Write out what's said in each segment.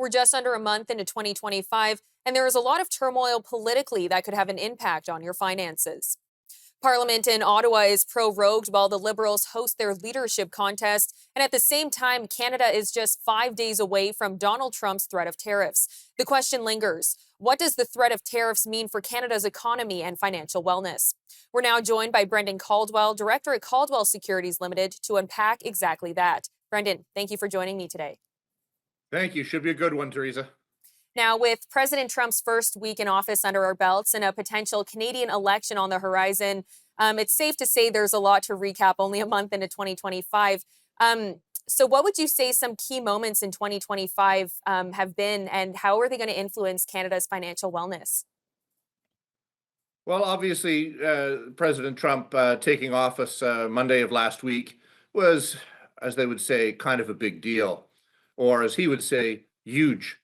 We're just under a month into 2025, and there is a lot of turmoil politically that could have an impact on your finances. Parliament in Ottawa is prorogued while the Liberals host their leadership contest. And at the same time, Canada is just 5 days away from Donald Trump's threat of tariffs. The question lingers: what does the threat of tariffs mean for Canada's economy and financial wellness? We're now joined by Brendan Caldwell, director at Caldwell Securities Ltd, to unpack exactly that. Brendan, thank you for joining me today. Thank you. Should be a good one, Theresa. Now, with President Trump's first week in office under our belts and a potential Canadian election on the horizon, it's safe to say there's a lot to recap only a month into 2025. So what would you say some key moments in 2025 have been, and how are they going to influence Canada's financial wellness? Well, obviously, President Trump taking office Monday of last week was, as they would say, kind of a big deal, or as he would say, huge.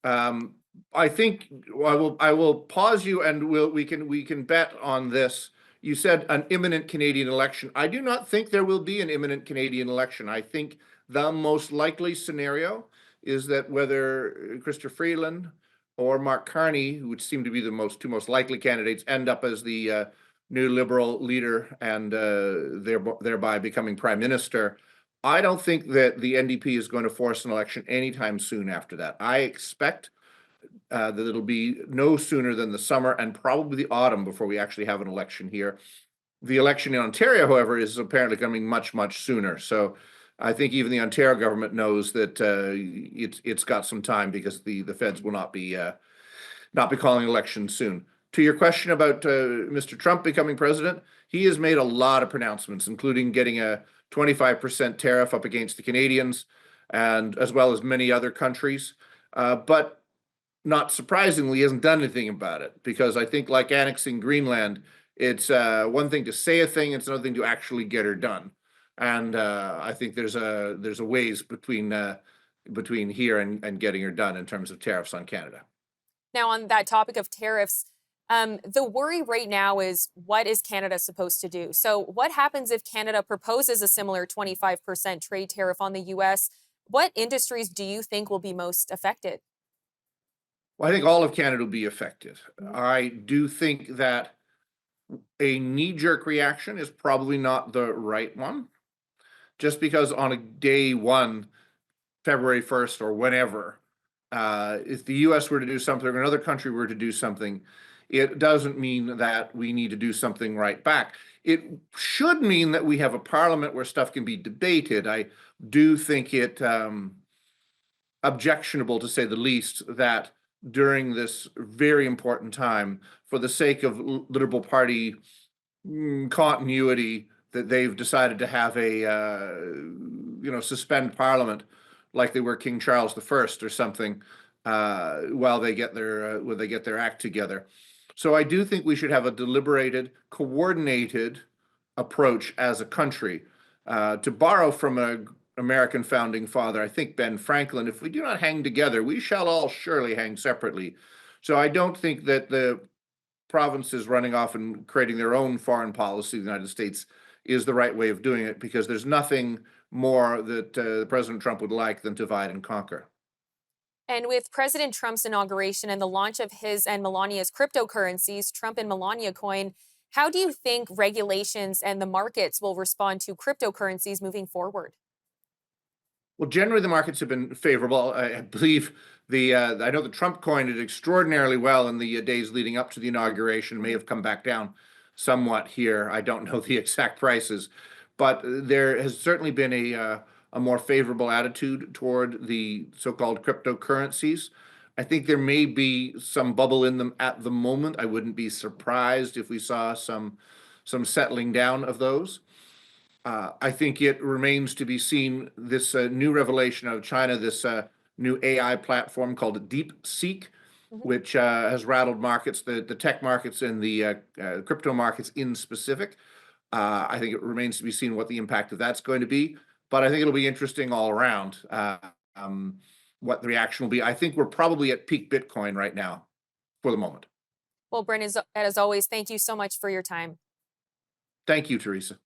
Um, I think I will pause you, and we can bet on this. You said an imminent Canadian election. I do not think there will be an imminent Canadian election. I think the most likely scenario is that whether Chrysler Freeland or Mark Carney, who would seem to be the two most likely candidates, end up as the new Liberal leader and thereby becoming prime minister. I don't think that the NDP is going to force an election anytime soon after that. I expect that it'll be no sooner than the summer and probably the autumn before we actually have an election here. The election in Ontario, however, is apparently coming much, much sooner. So I think even the Ontario government knows that it's got some time, because the feds will not be calling elections soon. To your question about Mr. Trump becoming president, he has made a lot of pronouncements, including getting a 25% tariff up against the Canadians, and as well as many other countries. But not surprisingly, he hasn't done anything about it, because I think, like annexing Greenland, it's one thing to say a thing, it's another thing to actually get her done. And I think there's a ways between here and getting her done in terms of tariffs on Canada. Now, on that topic of tariffs, the worry right now is, what is Canada supposed to do? So what happens if Canada proposes a similar 25% trade tariff on the US? What industries do you think will be most affected? Well, I think all of Canada will be affected. Mhm. I do think that a knee-jerk reaction is probably not the right one, just because on a day one, February 1st or whenever, if the US were to do something or another country were to do something, it doesn't mean that we need to do something right back. It should mean that we have a parliament where stuff can be debated. I do think it objectionable, to say the least, that during this very important time, for the sake of Liberal Party continuity, that they've decided to have a suspend Parliament like they were King Charles I or something, while they get their act together. So I do think we should have a deliberated, coordinated approach as a country. To borrow from an American founding father, I think Ben Franklin, if we do not hang together, we shall all surely hang separately. So I don't think that the provinces running off and creating their own foreign policy, the United States, is the right way of doing it, because there's nothing more that President Trump would like than divide and conquer. And with President Trump's inauguration and the launch of his and Melania's cryptocurrencies, Trump and Melania Coin, how do you think regulations and the markets will respond to cryptocurrencies moving forward? Well, generally the markets have been favorable. I believe I know the Trump coin did extraordinarily well in the days leading up to the inauguration. May have come back down somewhat here. I don't know the exact prices, but there has certainly been a more favorable attitude toward the so-called cryptocurrencies. I think there may be some bubble in them at the moment. I wouldn't be surprised if we saw some settling down of those. I think it remains to be seen, this new revelation out of China, this new AI platform called DeepSeek, Mhm. which has rattled markets, the tech markets and the crypto markets in specific. I think it remains to be seen what the impact of that's going to be, but I think it'll be interesting all around, um, what the reaction will be. I think we're probably at peak Bitcoin right now for the moment. Well, Brent, as always, thank you so much for your time. Thank you, Theresa.